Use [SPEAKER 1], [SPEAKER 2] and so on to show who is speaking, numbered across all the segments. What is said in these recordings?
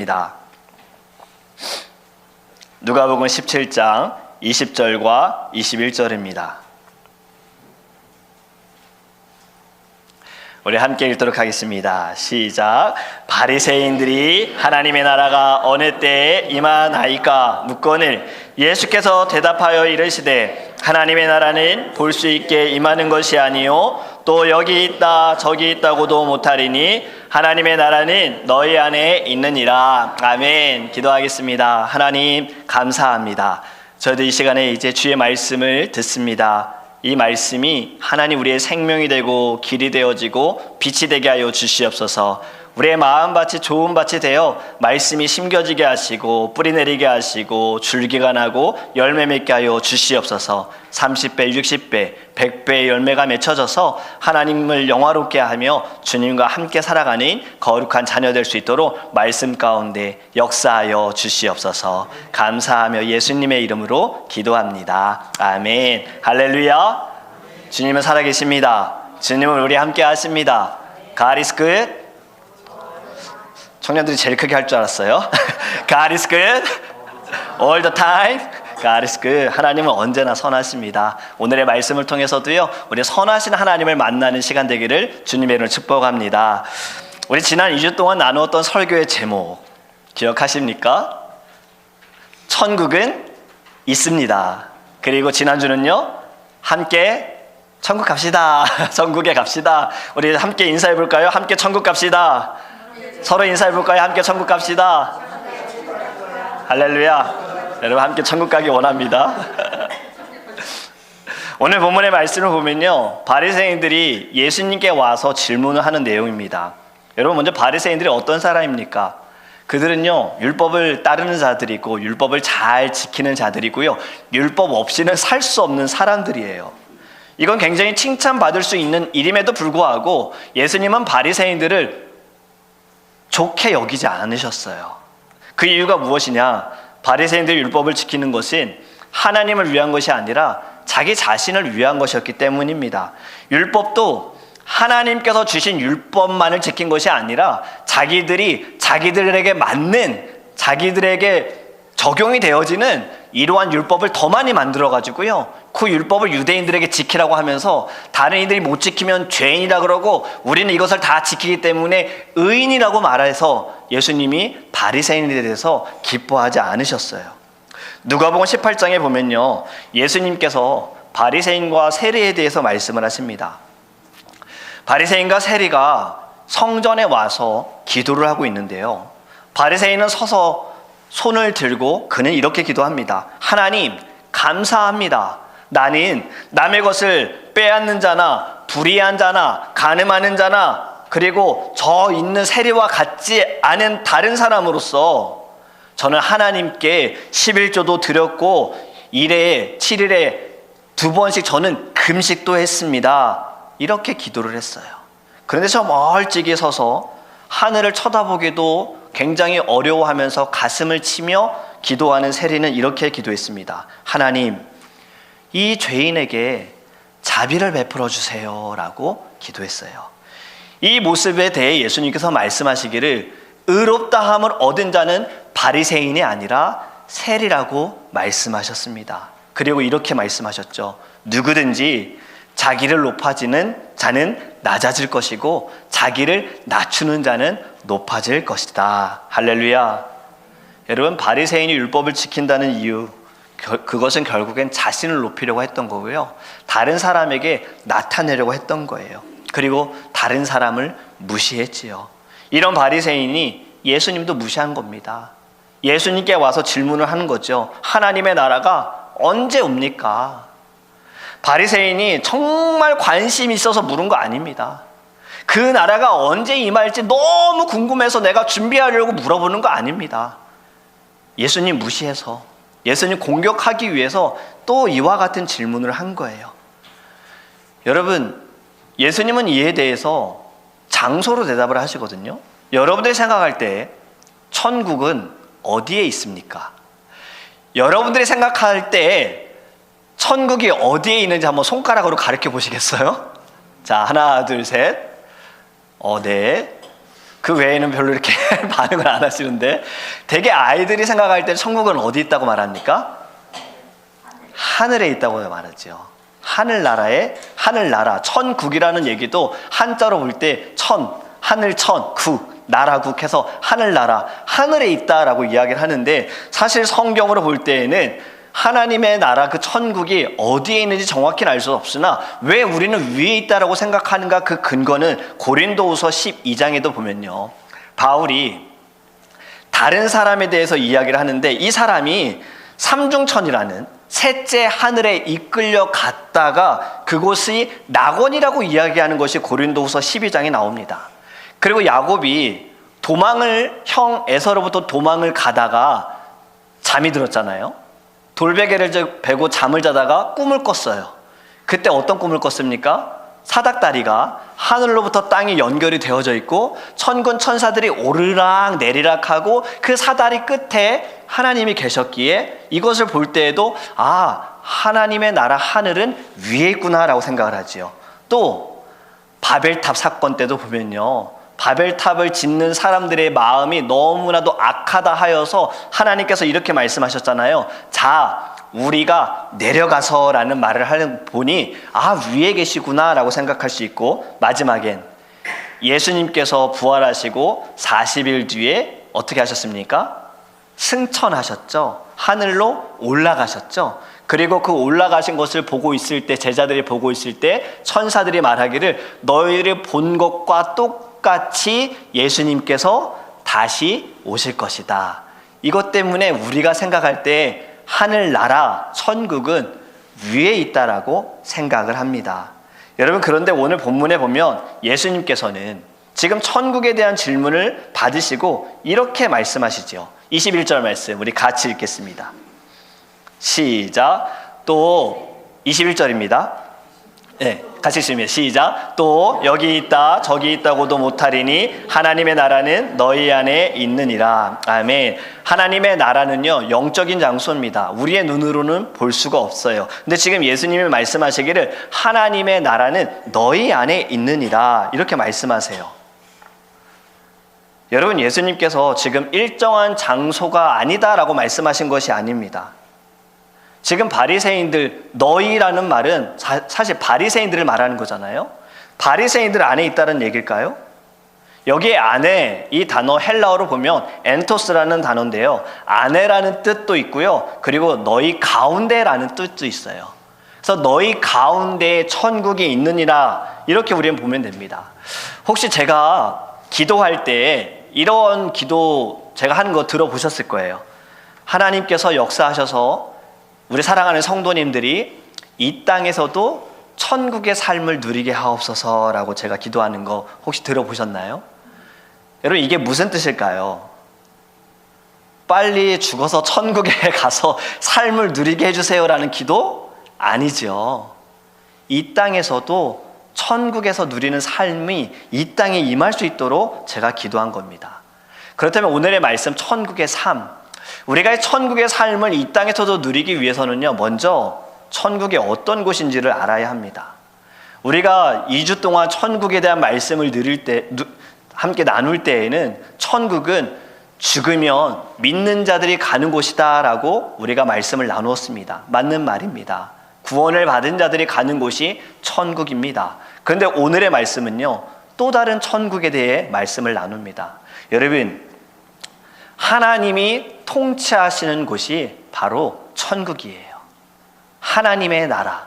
[SPEAKER 1] 입니다. 누가복음 17장 20절과 21절입니다. 우리 함께 읽도록 하겠습니다. 시작. 바리새인들이 하나님의 나라가 어느 때에 임하나이까 묻거늘 예수께서 대답하여 이르시되 하나님의 나라는 볼 수 있게 임하는 것이 아니요 또 여기 있다 저기 있다고도 못하리니 하나님의 나라는 너희 안에 있느니라. 아멘. 기도하겠습니다. 하나님 감사합니다. 저희도 이 시간에 이제 주의 말씀을 듣습니다. 이 말씀이 하나님 우리의 생명이 되고 길이 되어지고 빛이 되게 하여 주시옵소서. 우리의 마음밭이 좋은 밭이 되어 말씀이 심겨지게 하시고 뿌리 내리게 하시고 줄기가 나고 열매 맺게 하여 주시옵소서. 30배, 60배, 100배의 열매가 맺혀져서 하나님을 영화롭게 하며 주님과 함께 살아가는 거룩한 자녀 될 수 있도록 말씀 가운데 역사하여 주시옵소서. 감사하며 예수님의 이름으로 기도합니다. 아멘. 할렐루야. 주님은 살아계십니다. 주님은 우리 함께 하십니다. God is good. 청년들이 제일 크게 할 줄 알았어요. God is good all the time. God is good. 하나님은 언제나 선하십니다. 오늘의 말씀을 통해서도요, 우리 선하신 하나님을 만나는 시간 되기를 주님의 이름으로 축복합니다. 우리 지난 2주 동안 나누었던 설교의 제목 기억하십니까? 천국은 있습니다. 그리고 지난주는요, 함께 천국 갑시다. 천국에 갑시다. 우리 함께 인사해 볼까요? 함께 천국 갑시다. 서로 인사해 볼까요? 함께 천국 갑시다. 할렐루야. 여러분 함께 천국 가기 원합니다. 오늘 본문의 말씀을 보면요, 바리새인들이 예수님께 와서 질문을 하는 내용입니다. 여러분 먼저 바리새인들이 어떤 사람입니까? 그들은요, 율법을 따르는 자들이고 율법을 잘 지키는 자들이고요, 율법 없이는 살 수 없는 사람들이에요. 이건 굉장히 칭찬받을 수 있는 일임에도 불구하고 예수님은 바리새인들을 좋게 여기지 않으셨어요. 그 이유가 무엇이냐? 바리새인들이 율법을 지키는 것은 하나님을 위한 것이 아니라 자기 자신을 위한 것이었기 때문입니다. 율법도 하나님께서 주신 율법만을 지킨 것이 아니라 자기들에게 맞는, 자기들에게 적용이 되어지는 이러한 율법을 더 많이 만들어가지고요, 그 율법을 유대인들에게 지키라고 하면서 다른 이들이 못 지키면 죄인이라 그러고 우리는 이것을 다 지키기 때문에 의인이라고 말해서 예수님이 바리새인에 대해서 기뻐하지 않으셨어요. 누가복음 18장에 보면요, 예수님께서 바리새인과 세리에 대해서 말씀을 하십니다. 바리새인과 세리가 성전에 와서 기도를 하고 있는데요, 바리새인은 서서 손을 들고 그는 이렇게 기도합니다. 하나님 감사합니다. 나는 남의 것을 빼앗는 자나 불의한 자나 가늠하는 자나 그리고 저 있는 세리와 같지 않은 다른 사람으로서 저는 하나님께 11조도 드렸고 1회에 7일에 2번씩 저는 금식도 했습니다. 이렇게 기도를 했어요. 그런데 저 멀찍이 서서 하늘을 쳐다보기도 굉장히 어려워하면서 가슴을 치며 기도하는 세리는 이렇게 기도했습니다. 하나님, 이 죄인에게 자비를 베풀어 주세요 라고 기도했어요. 이 모습에 대해 예수님께서 말씀하시기를 의롭다함을 얻은 자는 바리새인이 아니라 세리라고 말씀하셨습니다. 그리고 이렇게 말씀하셨죠. 누구든지 자기를 높아지는 자는 낮아질 것이고 자기를 낮추는 자는 높아질 것이다. 할렐루야. 여러분, 바리새인이 율법을 지킨다는 이유, 그것은 결국엔 자신을 높이려고 했던 거고요, 다른 사람에게 나타내려고 했던 거예요. 그리고 다른 사람을 무시했지요. 이런 바리새인이 예수님도 무시한 겁니다. 예수님께 와서 질문을 하는 거죠. 하나님의 나라가 언제 옵니까? 바리새인이 정말 관심이 있어서 물은 거 아닙니다. 그 나라가 언제 임할지 너무 궁금해서 내가 준비하려고 물어보는 거 아닙니다. 예수님 무시해서, 예수님 공격하기 위해서 또 이와 같은 질문을 한 거예요. 여러분, 예수님은 이에 대해서 장소로 대답을 하시거든요. 여러분들이 생각할 때 천국은 어디에 있습니까? 여러분들이 생각할 때 천국이 어디에 있는지 한번 손가락으로 가르쳐 보시겠어요? 자, 하나, 둘, 셋. 네. 그 외에는 별로 이렇게 반응을 안 하시는데, 되게 아이들이 생각할 때 천국은 어디 있다고 말합니까? 하늘에 있다고 말하죠. 하늘나라에, 하늘나라, 천국이라는 얘기도 한자로 볼 때 하늘 국, 나라국 해서 하늘나라, 하늘에 있다라고 이야기를 하는데, 사실 성경으로 볼 때에는 하나님의 나라 그 천국이 어디에 있는지 정확히는 알 수 없으나 왜 우리는 위에 있다라고 생각하는가, 그 근거는 고린도후서 12장에도 보면요, 바울이 다른 사람에 대해서 이야기를 하는데, 이 사람이 삼중천이라는 셋째 하늘에 이끌려 갔다가 그곳이 낙원이라고 이야기하는 것이 고린도후서 12장에 나옵니다. 그리고 야곱이 형 에서로부터 도망을 가다가 잠이 들었잖아요. 돌베개를 베고 잠을 자다가 꿈을 꿨어요. 그때 어떤 꿈을 꿨습니까? 사닥다리가 하늘로부터 땅이 연결이 되어져 있고 천군 천사들이 오르락 내리락 하고 그 사다리 끝에 하나님이 계셨기에, 이것을 볼 때에도 하나님의 나라 하늘은 위에 있구나라고 생각을 하지요. 또 바벨탑 사건 때도 보면요, 바벨탑을 짓는 사람들의 마음이 너무나도 악하다 하여서 하나님께서 이렇게 말씀하셨잖아요. 자, 우리가 내려가서 라는 말을 하는 보니 위에 계시구나 라고 생각할 수 있고, 마지막엔 예수님께서 부활하시고 40일 뒤에 어떻게 하셨습니까? 승천하셨죠. 하늘로 올라가셨죠. 그리고 그 올라가신 것을 보고 있을 때, 제자들이 보고 있을 때 천사들이 말하기를 너희를 본 것과 똑같이 예수님께서 다시 오실 것이다. 이것 때문에 우리가 생각할 때 하늘나라, 천국은 위에 있다라고 생각을 합니다. 여러분, 그런데 오늘 본문에 보면 예수님께서는 지금 천국에 대한 질문을 받으시고 이렇게 말씀하시죠. 21절 말씀 우리 같이 읽겠습니다. 시작. 또 21절입니다. 네, 같이 읽습니다. 시작. 또 여기 있다 저기 있다고도 못하리니 하나님의 나라는 너희 안에 있느니라. 아멘. 하나님의 나라는요, 영적인 장소입니다. 우리의 눈으로는 볼 수가 없어요. 근데 지금 예수님이 말씀하시기를 하나님의 나라는 너희 안에 있느니라, 이렇게 말씀하세요. 여러분, 예수님께서 지금 일정한 장소가 아니다라고 말씀하신 것이 아닙니다. 지금 바리새인들, 너희라는 말은 사실 바리새인들을 말하는 거잖아요. 바리새인들 안에 있다는 얘기일까요? 여기에 안에, 이 단어 헬라어로 보면 엔토스라는 단어인데요, 안에라는 뜻도 있고요, 그리고 너희 가운데라는 뜻도 있어요. 그래서 너희 가운데에 천국이 있느니라, 이렇게 우리는 보면 됩니다. 혹시 제가 기도할 때 이런 기도 제가 하는 거 들어보셨을 거예요. 하나님께서 역사하셔서 우리 사랑하는 성도님들이 이 땅에서도 천국의 삶을 누리게 하옵소서라고 제가 기도하는 거 혹시 들어보셨나요? 여러분, 이게 무슨 뜻일까요? 빨리 죽어서 천국에 가서 삶을 누리게 해주세요라는 기도? 아니죠. 이 땅에서도 천국에서 누리는 삶이 이 땅에 임할 수 있도록 제가 기도한 겁니다. 그렇다면 오늘의 말씀, 천국의 삶, 우리가 천국의 삶을 이 땅에서도 누리기 위해서는요, 먼저 천국이 어떤 곳인지를 알아야 합니다. 우리가 2주 동안 천국에 대한 말씀을 함께 나눌 때에는 천국은 죽으면 믿는 자들이 가는 곳이다 라고 우리가 말씀을 나누었습니다. 맞는 말입니다. 구원을 받은 자들이 가는 곳이 천국입니다. 그런데 오늘의 말씀은요, 또 다른 천국에 대해 말씀을 나눕니다. 여러분, 하나님이 통치하시는 곳이 바로 천국이에요. 하나님의 나라.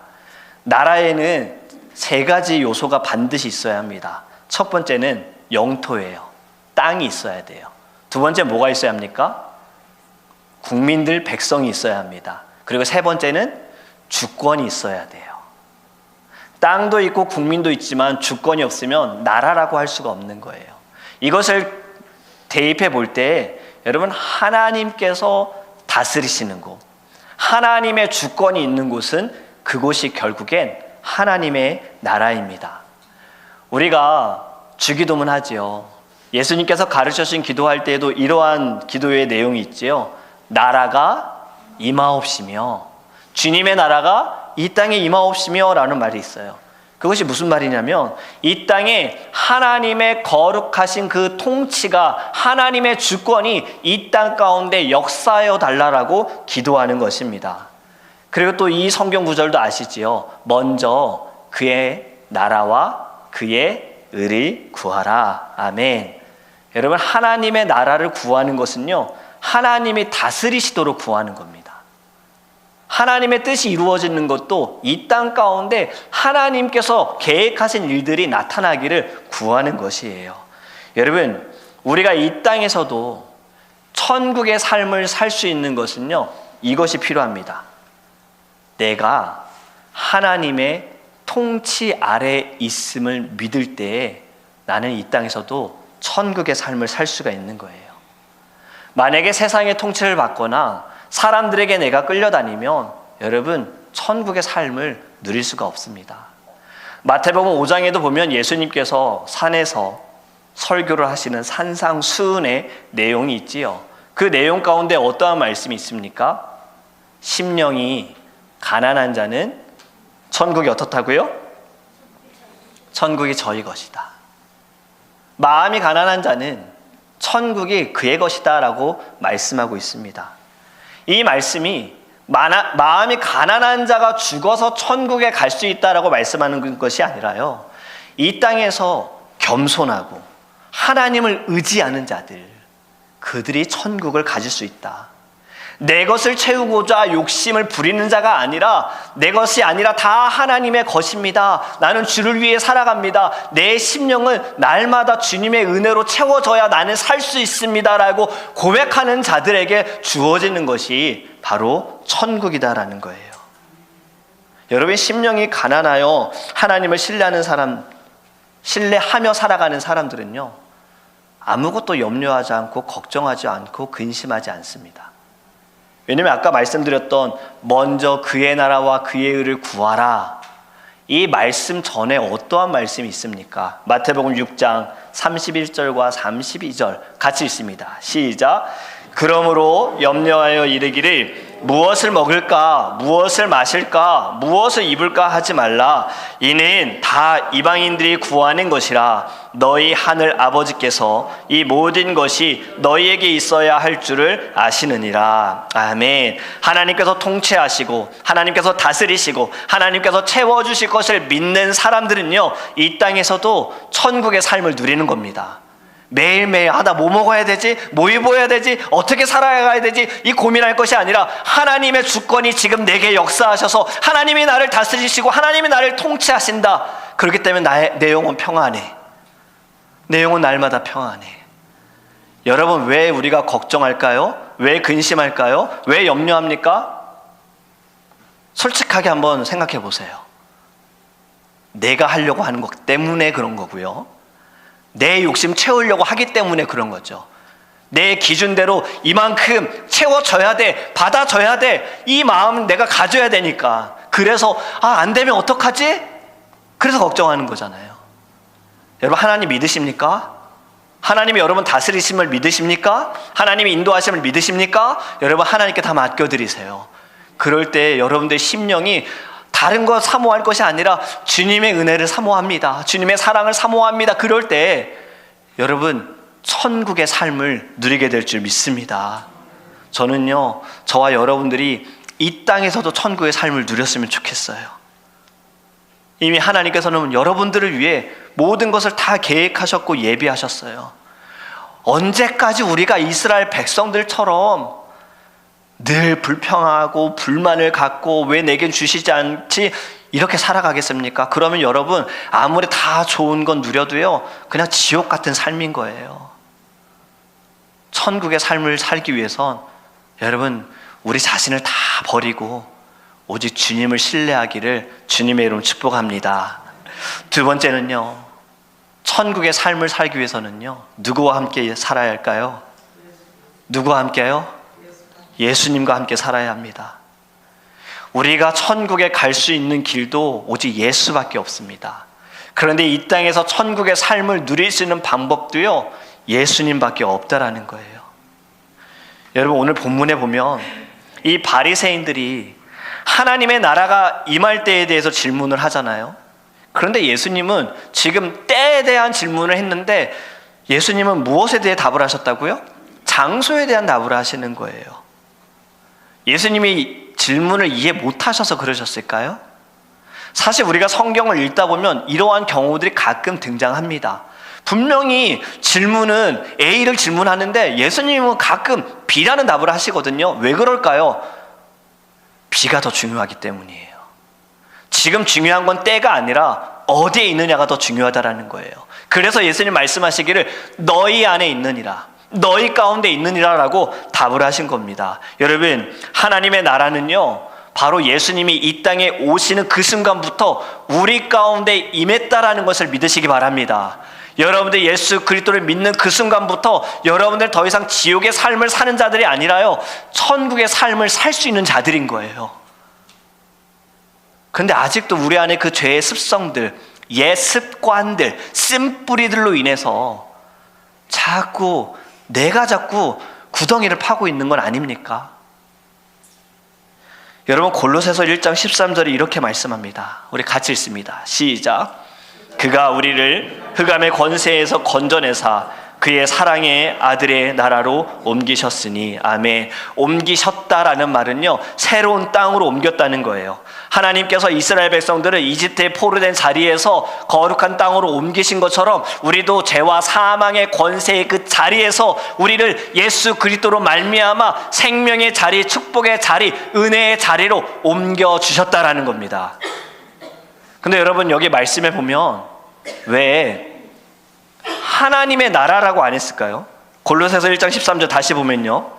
[SPEAKER 1] 나라에는 세 가지 요소가 반드시 있어야 합니다. 첫 번째는 영토예요. 땅이 있어야 돼요. 두 번째 뭐가 있어야 합니까? 국민들, 백성이 있어야 합니다. 그리고 세 번째는 주권이 있어야 돼요. 땅도 있고 국민도 있지만 주권이 없으면 나라라고 할 수가 없는 거예요. 이것을 대입해 볼 때 여러분, 하나님께서 다스리시는 곳, 하나님의 주권이 있는 곳은 그곳이 결국엔 하나님의 나라입니다. 우리가 주기도문 하지요. 예수님께서 가르쳐주신 기도할 때에도 이러한 기도의 내용이 있지요. 나라가 임하옵시며, 주님의 나라가 이 땅에 임하옵시며 라는 말이 있어요. 그것이 무슨 말이냐면 이 땅에 하나님의 거룩하신 그 통치가, 하나님의 주권이 이 땅 가운데 역사하여 달라라고 기도하는 것입니다. 그리고 또 이 성경 구절도 아시지요? 먼저 그의 나라와 그의 의를 구하라. 아멘. 여러분, 하나님의 나라를 구하는 것은요, 하나님이 다스리시도록 구하는 겁니다. 하나님의 뜻이 이루어지는 것도 이 땅 가운데 하나님께서 계획하신 일들이 나타나기를 구하는 것이에요. 여러분, 우리가 이 땅에서도 천국의 삶을 살 수 있는 것은요, 이것이 필요합니다. 내가 하나님의 통치 아래에 있음을 믿을 때에 나는 이 땅에서도 천국의 삶을 살 수가 있는 거예요. 만약에 세상의 통치를 받거나 사람들에게 내가 끌려다니면 여러분, 천국의 삶을 누릴 수가 없습니다. 마태복음 5장에도 보면 예수님께서 산에서 설교를 하시는 산상수훈의 내용이 있지요. 그 내용 가운데 어떠한 말씀이 있습니까? 심령이 가난한 자는 천국이 어떻다고요? 천국이 저희 것이다. 마음이 가난한 자는 천국이 그의 것이다 라고 말씀하고 있습니다. 이 말씀이 마음이 가난한 자가 죽어서 천국에 갈 수 있다라고 말씀하는 것이 아니라요, 이 땅에서 겸손하고 하나님을 의지하는 자들, 그들이 천국을 가질 수 있다. 내 것을 채우고자 욕심을 부리는 자가 아니라, 내 것이 아니라 다 하나님의 것입니다. 나는 주를 위해 살아갑니다. 내 심령은 날마다 주님의 은혜로 채워져야 나는 살 수 있습니다 라고 고백하는 자들에게 주어지는 것이 바로 천국이다라는 거예요. 여러분, 심령이 가난하여 하나님을 신뢰하는 사람, 신뢰하며 살아가는 사람들은요, 아무것도 염려하지 않고 걱정하지 않고 근심하지 않습니다. 왜냐하면 아까 말씀드렸던 먼저 그의 나라와 그의 의를 구하라, 이 말씀 전에 어떠한 말씀이 있습니까? 마태복음 6장 31절과 32절 같이 읽습니다. 시작. 그러므로 염려하여 이르기를 무엇을 먹을까, 무엇을 마실까, 무엇을 입을까 하지 말라. 이는 다 이방인들이 구하는 것이라. 너희 하늘 아버지께서 이 모든 것이 너희에게 있어야 할 줄을 아시느니라. 아멘. 하나님께서 통치하시고 하나님께서 다스리시고 하나님께서 채워주실 것을 믿는 사람들은요, 이 땅에서도 천국의 삶을 누리는 겁니다. 매일매일 나 뭐 먹어야 되지? 뭐 입어야 되지? 어떻게 살아가야 되지? 이 고민할 것이 아니라 하나님의 주권이 지금 내게 역사하셔서 하나님이 나를 다스리시고 하나님이 나를 통치하신다. 그렇기 때문에 내 영혼 평안해. 내 영혼 날마다 평안해. 여러분, 왜 우리가 걱정할까요? 왜 근심할까요? 왜 염려합니까? 솔직하게 한번 생각해 보세요. 내가 하려고 하는 것 때문에 그런 거고요, 내 욕심 채우려고 하기 때문에 그런 거죠. 내 기준대로 이만큼 채워져야 돼, 받아줘야 돼, 이 마음은 내가 가져야 되니까. 그래서 안 되면 어떡하지? 그래서 걱정하는 거잖아요. 여러분, 하나님 믿으십니까? 하나님이 여러분 다스리심을 믿으십니까? 하나님이 인도하심을 믿으십니까? 여러분, 하나님께 다 맡겨드리세요. 그럴 때 여러분들의 심령이 다른 것 사모할 것이 아니라 주님의 은혜를 사모합니다. 주님의 사랑을 사모합니다. 그럴 때 여러분, 천국의 삶을 누리게 될 줄 믿습니다. 저는요, 저와 여러분들이 이 땅에서도 천국의 삶을 누렸으면 좋겠어요. 이미 하나님께서는 여러분들을 위해 모든 것을 다 계획하셨고 예비하셨어요. 언제까지 우리가 이스라엘 백성들처럼 늘 불평하고 불만을 갖고 왜 내게 주시지 않지 이렇게 살아가겠습니까? 그러면 여러분, 아무리 다 좋은 건 누려도요, 그냥 지옥 같은 삶인 거예요. 천국의 삶을 살기 위해선 여러분, 우리 자신을 다 버리고 오직 주님을 신뢰하기를 주님의 이름으로 축복합니다. 두 번째는요, 천국의 삶을 살기 위해서는요, 누구와 함께 살아야 할까요? 누구와 함께요? 예수님과 함께 살아야 합니다. 우리가 천국에 갈 수 있는 길도 오직 예수밖에 없습니다. 그런데 이 땅에서 천국의 삶을 누릴 수 있는 방법도요, 예수님밖에 없다라는 거예요. 여러분, 오늘 본문에 보면 이 바리새인들이 하나님의 나라가 임할 때에 대해서 질문을 하잖아요. 그런데 예수님은 지금 때에 대한 질문을 했는데 예수님은 무엇에 대해 답을 하셨다고요? 장소에 대한 답을 하시는 거예요. 예수님이 질문을 이해 못하셔서 그러셨을까요? 사실 우리가 성경을 읽다 보면 이러한 경우들이 가끔 등장합니다. 분명히 질문은 A를 질문하는데 예수님은 가끔 B라는 답을 하시거든요. 왜 그럴까요? B가 더 중요하기 때문이에요. 지금 중요한 건 때가 아니라 어디에 있느냐가 더 중요하다라는 거예요. 그래서 예수님 말씀하시기를 너희 안에 있느니라, 너희 가운데 있느니라 라고 답을 하신 겁니다. 여러분, 하나님의 나라는요, 바로 예수님이 이 땅에 오시는 그 순간부터 우리 가운데 임했다라는 것을 믿으시기 바랍니다. 여러분들 예수 그리스도를 믿는 그 순간부터 여러분들 더 이상 지옥의 삶을 사는 자들이 아니라요, 천국의 삶을 살 수 있는 자들인 거예요. 그런데 아직도 우리 안에 그 죄의 습성들, 옛 습관들, 쓴뿌리들로 인해서 내가 자꾸 구덩이를 파고 있는 건 아닙니까? 여러분, 골로새서 1장 13절에 이렇게 말씀합니다. 우리 같이 읽습니다. 시작. 그가 우리를 흑암의 권세에서 건져내사 그의 사랑의 아들의 나라로 옮기셨으니. 아멘. 옮기셨다라는 말은요, 새로운 땅으로 옮겼다는 거예요. 하나님께서 이스라엘 백성들을 이집트의 포로된 자리에서 거룩한 땅으로 옮기신 것처럼 우리도 죄와 사망의 권세의 그 자리에서 우리를 예수 그리스도로 말미암아 생명의 자리, 축복의 자리, 은혜의 자리로 옮겨주셨다라는 겁니다. 근데 여러분, 여기 말씀에 보면 왜 하나님의 나라라고 안 했을까요? 골로새서 1장 13절 다시 보면요,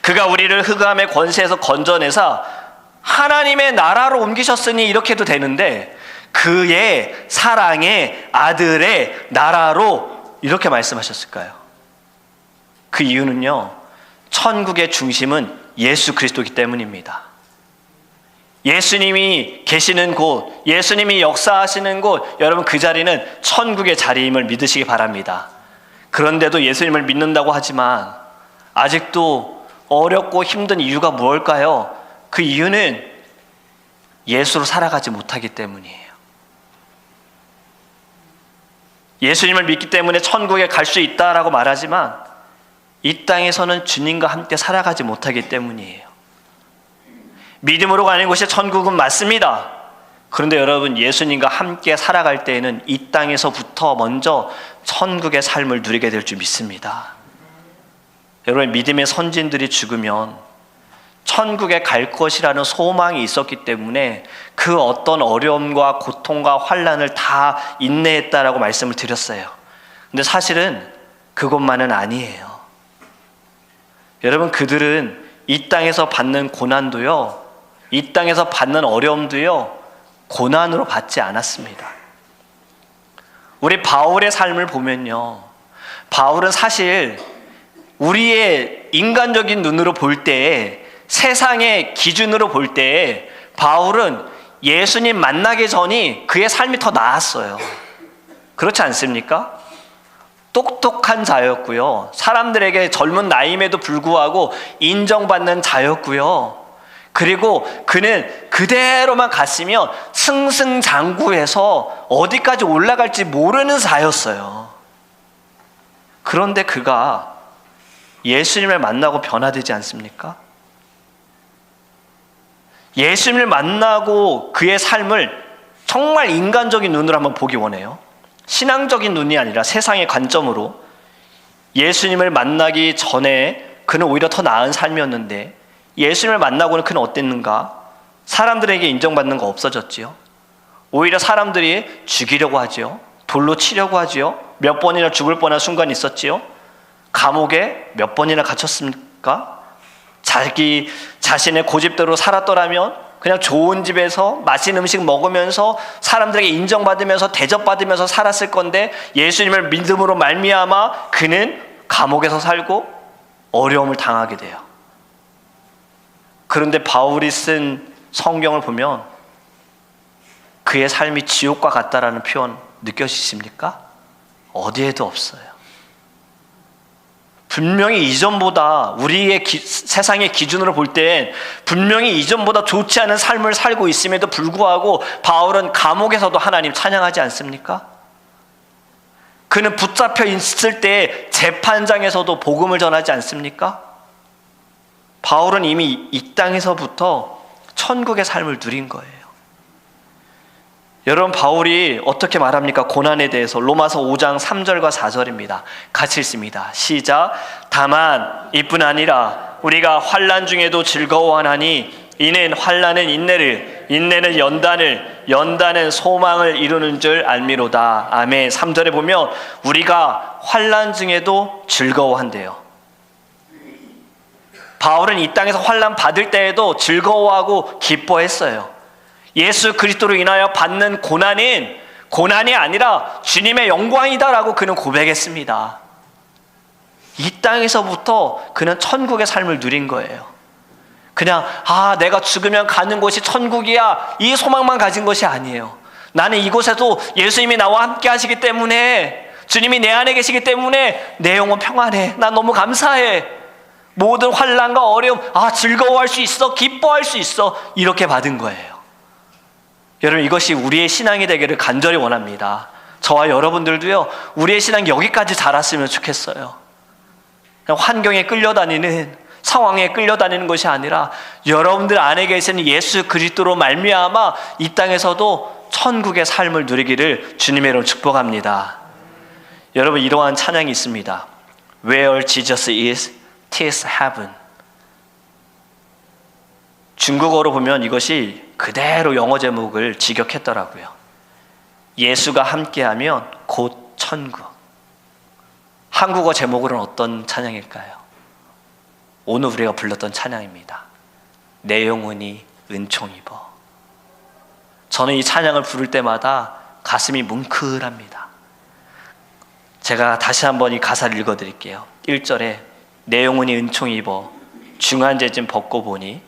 [SPEAKER 1] 그가 우리를 흑암의 권세에서 건져내사 하나님의 나라로 옮기셨으니 이렇게 해도 되는데 그의 사랑의 아들의 나라로 이렇게 말씀하셨을까요? 그 이유는요, 천국의 중심은 예수 그리스도이기 때문입니다. 예수님이 계시는 곳, 예수님이 역사하시는 곳, 여러분 그 자리는 천국의 자리임을 믿으시기 바랍니다. 그런데도 예수님을 믿는다고 하지만 아직도 어렵고 힘든 이유가 무엇일까요? 그 이유는 예수로 살아가지 못하기 때문이에요. 예수님을 믿기 때문에 천국에 갈 수 있다라고 말하지만 이 땅에서는 주님과 함께 살아가지 못하기 때문이에요. 믿음으로 가는 곳이 천국은 맞습니다. 그런데 여러분, 예수님과 함께 살아갈 때에는 이 땅에서부터 먼저 천국의 삶을 누리게 될 줄 믿습니다. 여러분, 믿음의 선진들이 죽으면 천국에 갈 것이라는 소망이 있었기 때문에 그 어떤 어려움과 고통과 환난을 다 인내했다라고 말씀을 드렸어요. 근데 사실은 그것만은 아니에요. 여러분, 그들은 이 땅에서 받는 고난도요, 이 땅에서 받는 어려움도요, 고난으로 받지 않았습니다. 우리 바울의 삶을 보면요, 바울은 사실 우리의 인간적인 눈으로 볼 때, 세상의 기준으로 볼 때 바울은 예수님 만나기 전이 그의 삶이 더 나았어요. 그렇지 않습니까? 똑똑한 자였고요, 사람들에게 젊은 나이임에도 불구하고 인정받는 자였고요, 그리고 그는 그대로만 갔으면 승승장구해서 어디까지 올라갈지 모르는 자였어요. 그런데 그가 예수님을 만나고 변화되지 않습니까? 예수님을 만나고 그의 삶을 정말 인간적인 눈으로 한번 보기 원해요. 신앙적인 눈이 아니라 세상의 관점으로. 예수님을 만나기 전에 그는 오히려 더 나은 삶이었는데 예수님을 만나고는 그는 어땠는가? 사람들에게 인정받는 거 없어졌지요. 오히려 사람들이 죽이려고 하지요. 돌로 치려고 하지요. 몇 번이나 죽을 뻔한 순간이 있었지요. 감옥에 몇 번이나 갇혔습니까? 자기 자신의 고집대로 살았더라면 그냥 좋은 집에서 맛있는 음식 먹으면서 사람들에게 인정받으면서 대접받으면서 살았을 건데 예수님을 믿음으로 말미암아 그는 감옥에서 살고 어려움을 당하게 돼요. 그런데 바울이 쓴 성경을 보면 그의 삶이 지옥과 같다라는 표현 느껴지십니까? 어디에도 없어요. 분명히 이전보다 우리의 세상의 기준으로 볼 땐 분명히 이전보다 좋지 않은 삶을 살고 있음에도 불구하고 바울은 감옥에서도 하나님 찬양하지 않습니까? 그는 붙잡혀 있을 때 재판장에서도 복음을 전하지 않습니까? 바울은 이미 이 땅에서부터 천국의 삶을 누린 거예요. 여러분, 바울이 어떻게 말합니까? 고난에 대해서 로마서 5장 3절과 4절입니다. 같이 읽습니다. 시작. 다만 이뿐 아니라 우리가 환난 중에도 즐거워하나니 이는 환난은 인내를, 인내는 연단을, 연단은 소망을 이루는 줄 알미로다. 아멘. 3절에 보면 우리가 환난 중에도 즐거워한대요. 바울은 이 땅에서 환난 받을 때에도 즐거워하고 기뻐했어요. 예수 그리스도로 인하여 받는 고난은 고난이 아니라 주님의 영광이다라고 그는 고백했습니다. 이 땅에서부터 그는 천국의 삶을 누린 거예요. 그냥 내가 죽으면 가는 곳이 천국이야, 이 소망만 가진 것이 아니에요. 나는 이곳에도 예수님이 나와 함께 하시기 때문에, 주님이 내 안에 계시기 때문에 내 영혼 평안해. 난 너무 감사해. 모든 환난과 어려움, 즐거워할 수 있어, 기뻐할 수 있어, 이렇게 받은 거예요. 여러분, 이것이 우리의 신앙이 되기를 간절히 원합니다. 저와 여러분들도요, 우리의 신앙이 여기까지 자랐으면 좋겠어요. 그냥 환경에 끌려다니는, 상황에 끌려다니는 것이 아니라 여러분들 안에 계시는 예수 그리스도로 말미암아 이 땅에서도 천국의 삶을 누리기를 주님의 이름으로 축복합니다. 여러분, 이러한 찬양이 있습니다. Where Jesus is, 'tis heaven. 중국어로 보면 이것이 그대로 영어 제목을 직역했더라고요. 예수가 함께하면 곧 천국. 한국어 제목으로는 어떤 찬양일까요? 오늘 우리가 불렀던 찬양입니다. 내 영혼이 은총 입어. 저는 이 찬양을 부를 때마다 가슴이 뭉클합니다. 제가 다시 한번 이 가사를 읽어드릴게요. 1절에 내 영혼이 은총 입어 중한 죄짐 벗고 보니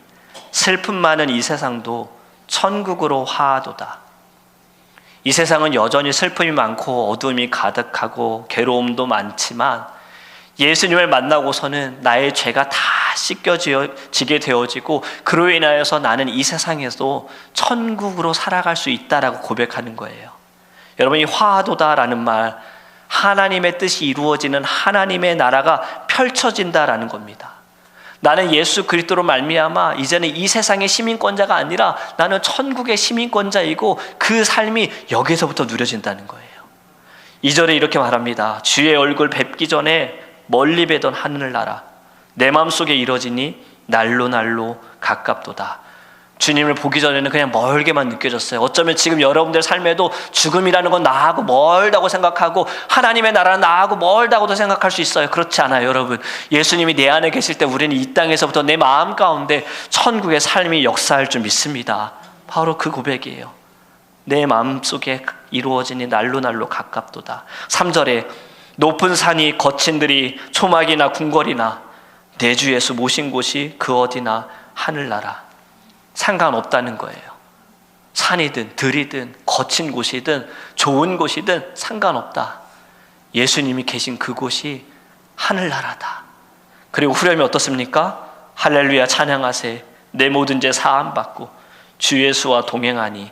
[SPEAKER 1] 슬픔 많은 이 세상도 천국으로 화하도다. 이 세상은 여전히 슬픔이 많고 어둠이 가득하고 괴로움도 많지만 예수님을 만나고서는 나의 죄가 다 씻겨지게 되어지고 그로 인하여서 나는 이 세상에서 천국으로 살아갈 수 있다라고 고백하는 거예요. 여러분, 이 화하도다라는 말, 하나님의 뜻이 이루어지는 하나님의 나라가 펼쳐진다라는 겁니다. 나는 예수 그리스도로 말미암아 이제는 이 세상의 시민권자가 아니라 나는 천국의 시민권자이고 그 삶이 여기서부터 누려진다는 거예요. 2절에 이렇게 말합니다. 주의 얼굴 뵙기 전에 멀리 뵈던 하늘나라 내 마음속에 이뤄지니 날로 날로 가깝도다. 주님을 보기 전에는 그냥 멀게만 느껴졌어요. 어쩌면 지금 여러분들 삶에도 죽음이라는 건 나하고 멀다고 생각하고 하나님의 나라는 나하고 멀다고도 생각할 수 있어요. 그렇지 않아요, 여러분. 예수님이 내 안에 계실 때 우리는 이 땅에서부터 내 마음 가운데 천국의 삶이 역사할 줄 믿습니다. 바로 그 고백이에요. 내 마음속에 이루어지니 날로 날로 가깝도다. 3절에 높은 산이 거친들이 초막이나 궁궐이나 내 주 예수 모신 곳이 그 어디나 하늘나라. 상관없다는 거예요. 산이든 들이든 거친 곳이든 좋은 곳이든 상관없다. 예수님이 계신 그곳이 하늘나라다. 그리고 후렴이 어떻습니까? 할렐루야 찬양하세 내 모든 죄 사함받고 주 예수와 동행하니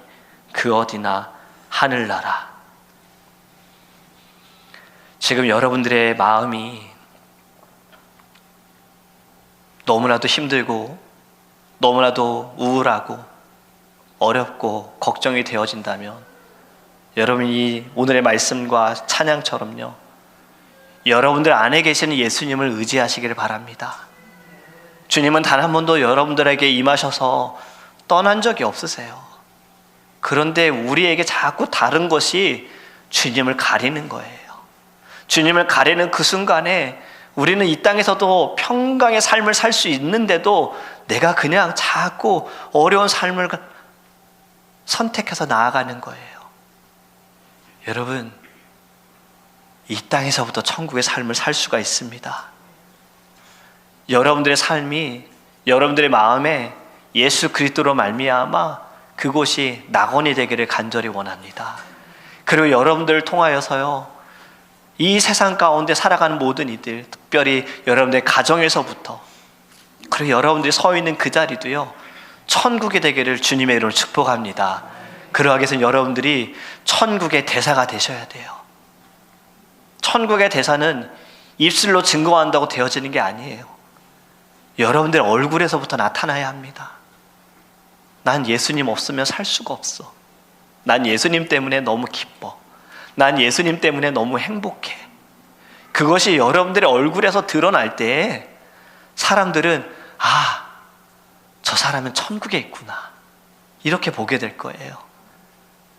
[SPEAKER 1] 그 어디나 하늘나라. 지금 여러분들의 마음이 너무나도 힘들고 너무나도 우울하고 어렵고 걱정이 되어진다면 여러분이 오늘의 말씀과 찬양처럼요, 여러분들 안에 계시는 예수님을 의지하시기를 바랍니다. 주님은 단 한 번도 여러분들에게 임하셔서 떠난 적이 없으세요. 그런데 우리에게 자꾸 다른 것이 주님을 가리는 거예요. 주님을 가리는 그 순간에 우리는 이 땅에서도 평강의 삶을 살 수 있는데도 내가 그냥 자꾸 어려운 삶을 선택해서 나아가는 거예요. 여러분, 이 땅에서부터 천국의 삶을 살 수가 있습니다. 여러분들의 삶이 여러분들의 마음에 예수 그리스도로 말미암아 그곳이 낙원이 되기를 간절히 원합니다. 그리고 여러분들을 통하여서요, 이 세상 가운데 살아가는 모든 이들, 특별히 여러분들의 가정에서부터, 그리고 여러분들이 서 있는 그 자리도요, 천국의 되기를 주님의 이름으로 축복합니다. 그러하기 위해서는 여러분들이 천국의 대사가 되셔야 돼요. 천국의 대사는 입술로 증거한다고 되어지는 게 아니에요. 여러분들의 얼굴에서부터 나타나야 합니다. 난 예수님 없으면 살 수가 없어. 난 예수님 때문에 너무 기뻐. 난 예수님 때문에 너무 행복해. 그것이 여러분들의 얼굴에서 드러날 때 사람들은 아, 저 사람은 천국에 있구나, 이렇게 보게 될 거예요.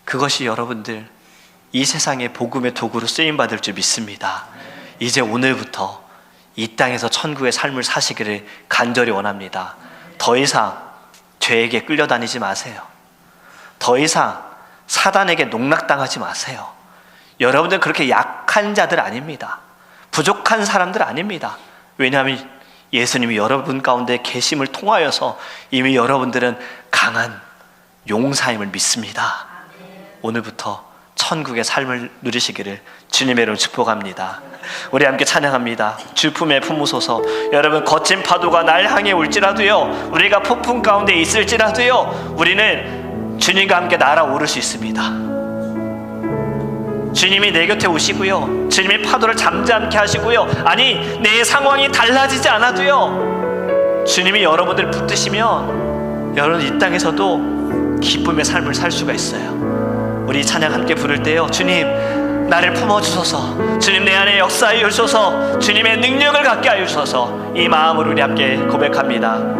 [SPEAKER 1] 그것이 여러분들 이 세상의 복음의 도구로 쓰임받을 줄 믿습니다. 이제 오늘부터 이 땅에서 천국의 삶을 사시기를 간절히 원합니다. 더 이상 죄에게 끌려다니지 마세요. 더 이상 사단에게 농락당하지 마세요. 여러분들 그렇게 약한 자들 아닙니다. 부족한 사람들 아닙니다. 왜냐하면 예수님이 여러분 가운데 계심을 통하여서 이미 여러분들은 강한 용사임을 믿습니다. 오늘부터 천국의 삶을 누리시기를 주님의 이름으로 축복합니다. 우리 함께 찬양합니다. 주 품에 품으소서. 여러분, 거친 파도가 날 향해 올지라도요, 우리가 폭풍 가운데 있을지라도요, 우리는 주님과 함께 날아오를 수 있습니다. 주님이 내 곁에 오시고요, 주님이 파도를 잠잠케 하시고요, 아니 내 상황이 달라지지 않아도요, 주님이 여러분들 붙드시면 여러분 이 땅에서도 기쁨의 삶을 살 수가 있어요. 우리 찬양 함께 부를 때요, 주님 나를 품어주소서, 주님 내 안에 역사하여 주소서, 주님의 능력을 갖게 하여 주소서, 이 마음으로 우리 함께 고백합니다.